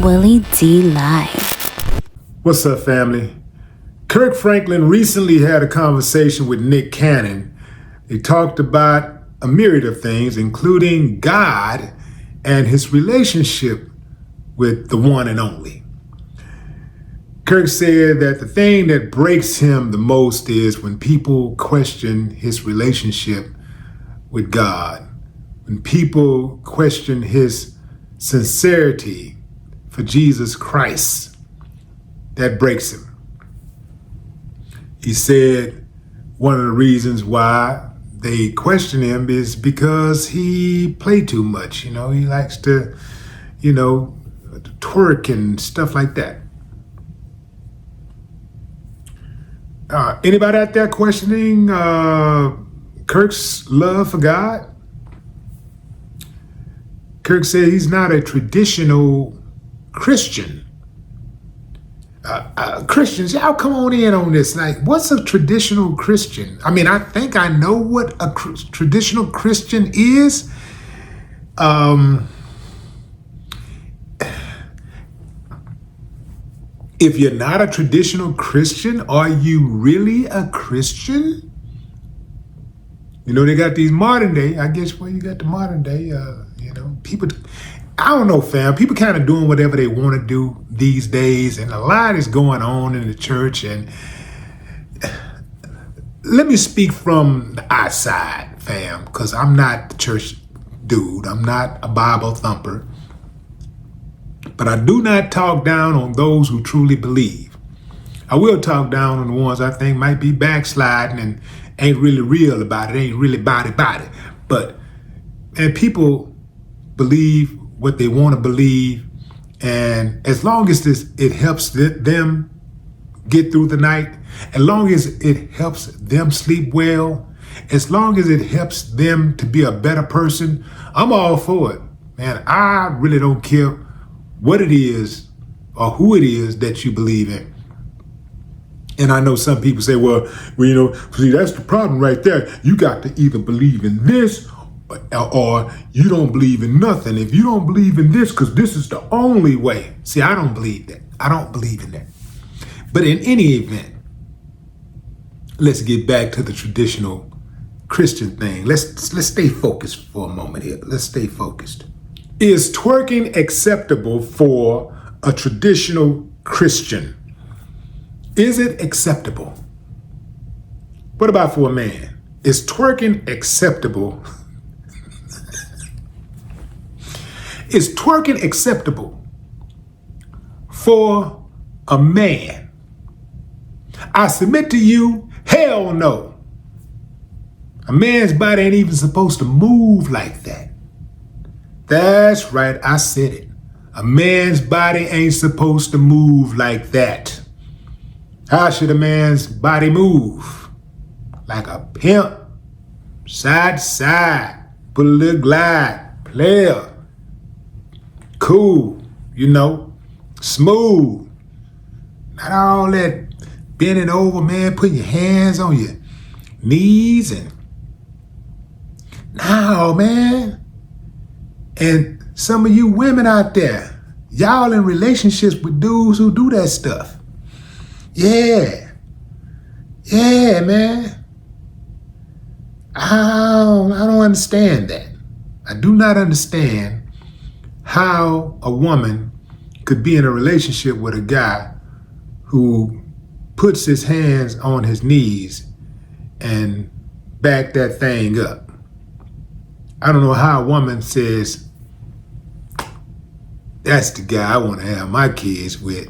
Willie D Live. What's up, family? Kirk Franklin recently had a conversation with Nick Cannon. They talked about a myriad of things, including God and his relationship with the one and only. Kirk said that the thing that breaks him the most is when people question his relationship with God, when people question his sincerity for Jesus Christ. That breaks him. He said one of the reasons why they question him is because he played too much. He likes to, twerk and stuff like that. Anybody out there questioning Kirk's love for God? Kirk said he's not a traditional Christian. Christians, y'all come on in on this. Like, what's a traditional Christian? I mean, I think I know what a traditional Christian is. If you're not a traditional Christian, are you really a Christian? They got these modern day, I guess, you got the modern day, people, I don't know, fam. People kind of doing whatever they want to do these days, and a lot is going on in the church. And let me speak from the outside, fam, because I'm not the church dude. I'm not a Bible thumper. But I do not talk down on those who truly believe. I will talk down on the ones I think might be backsliding and ain't really real about it, ain't really body. And people believe what they want to believe, and as long as it helps them get through the night, as long as it helps them sleep well, as long as it helps them to be a better person, I'm all for it. Man, I really don't care what it is or who it is that you believe in. And I know some people say, well, see, that's the problem right there. You got to either believe in this or you don't believe in nothing. If you don't believe in this, because this is the only way. See, I don't believe that. I don't believe in that. But in any event, let's get back to the traditional Christian thing. Let's stay focused for a moment here. Let's stay focused. Is twerking acceptable for a traditional Christian? Is it acceptable? What about for a man? Is twerking acceptable? Is twerking acceptable for a man? I submit to you, hell no. A man's body ain't even supposed to move like that. That's right, I said it. A man's body ain't supposed to move like that. How should a man's body move? Like a pimp, side to side, put a little glide, player, cool, smooth. Not all that bending over, man, putting your hands on your knees and no, man. And some of you women out there, y'all in relationships with dudes who do that stuff. Yeah, man. I don't understand that. I do not understand how a woman could be in a relationship with a guy who puts his hands on his knees and back that thing up. I don't know how a woman says, that's the guy I want to have my kids with.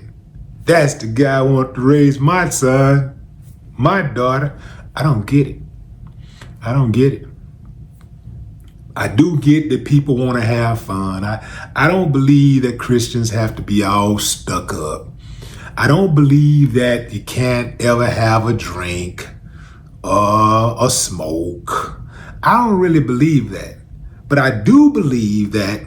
That's the guy I want to raise my son, my daughter. I don't get it. I don't get it. I do get that people want to have fun. I don't believe that Christians have to be all stuck up. I don't believe that you can't ever have a drink or a smoke. I don't really believe that. But I do believe that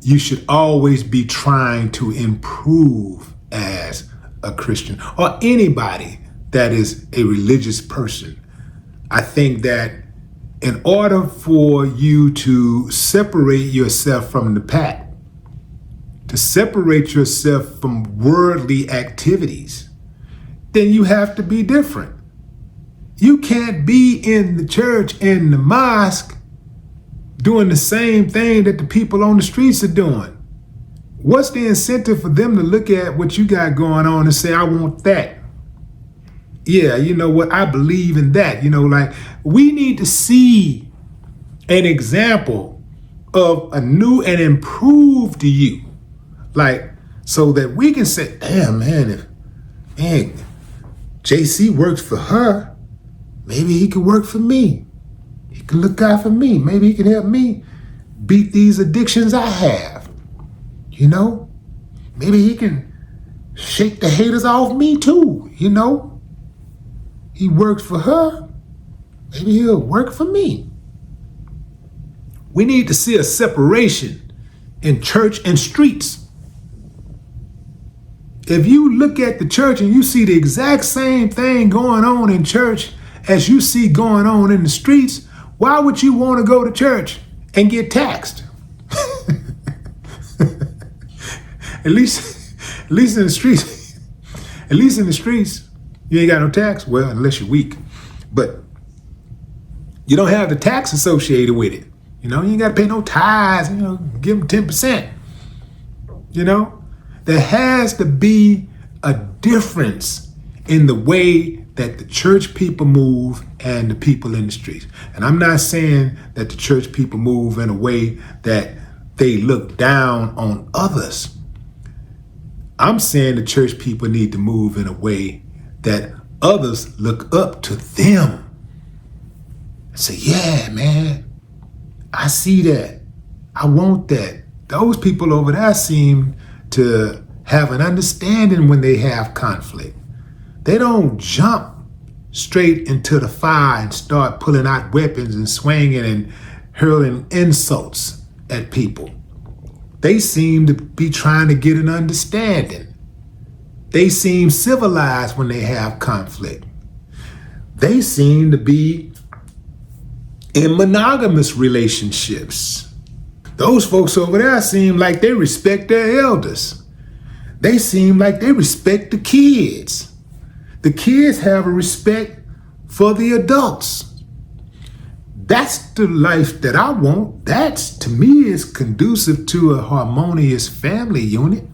you should always be trying to improve as a Christian or anybody that is a religious person. I think that in order for you to separate yourself from the pack, to separate yourself from worldly activities, then you have to be different. You can't be in the church and the mosque doing the same thing that the people on the streets are doing. What's the incentive for them to look at what you got going on and say, I want that? Yeah, you know what? I believe in that. Like, we need to see an example of a new and improved you. Like, so that we can say, damn, man, if JC works for her, maybe he could work for me. He can look out for me. Maybe he can help me beat these addictions I have. Maybe he can shake the haters off me too. He works for her. Maybe he'll work for me. We need to see a separation in church and streets. If you look at the church and you see the exact same thing going on in church as you see going on in the streets, why would you want to go to church and get taxed? At least in the streets, you ain't got no tax. Well, unless you're weak, but you don't have the tax associated with it. You ain't got to pay no tithes. Give them 10%. There has to be a difference in the way that the church people move and the people in the streets. And I'm not saying that the church people move in a way that they look down on others. I'm saying the church people need to move in a way that others look up to them. And say, yeah, man, I see that. I want that. Those people over there seem to have an understanding when they have conflict. They don't jump straight into the fire and start pulling out weapons and swinging and hurling insults at people. They seem to be trying to get an understanding. They seem civilized when they have conflict. They seem to be in monogamous relationships. Those folks over there seem like they respect their elders. They seem like they respect the kids. The kids have a respect for the adults. That's the life that I want. That's, to me, is conducive to a harmonious family unit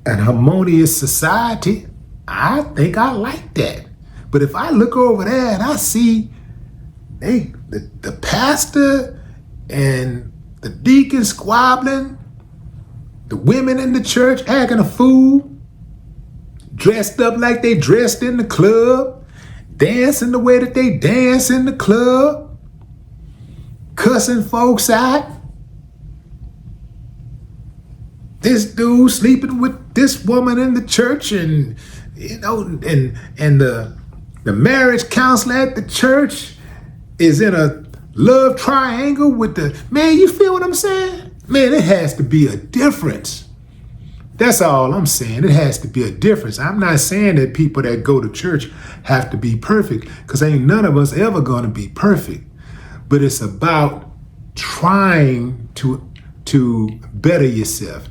and harmonious society. I think I like that. But if I look over there and I see the pastor and the deacon squabbling, the women in the church acting a fool, dressed up like they dressed in the club, dancing the way that they dance in the club, cussing folks out. This dude sleeping with this woman in the church, and the marriage counselor at the church is in a love triangle with the man. You feel what I'm saying? Man, it has to be a difference. That's all I'm saying. It has to be a difference. I'm not saying that people that go to church have to be perfect, because ain't none of us ever going to be perfect. But it's about trying to better yourself.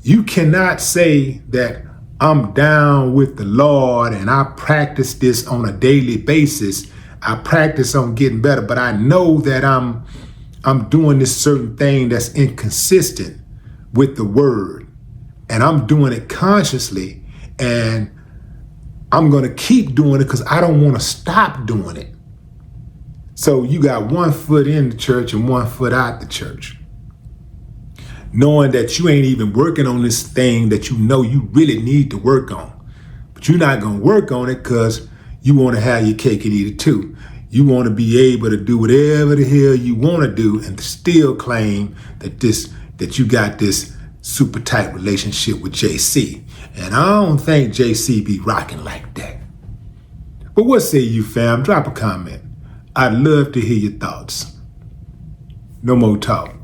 You cannot say that I'm down with the Lord and I practice this on a daily basis. I practice on getting better, but I know that I'm doing this certain thing that's inconsistent with the word. And I'm doing it consciously, and I'm going to keep doing it because I don't want to stop doing it. So you got one foot in the church and one foot out the church, knowing that you ain't even working on this thing that you know you really need to work on. But you're not going to work on it because you want to have your cake and eat it too. You want to be able to do whatever the hell you want to do and still claim that you got this super tight relationship with JC. And I don't think JC be rocking like that. But what say you, fam? Drop a comment. I'd love to hear your thoughts. No more talk.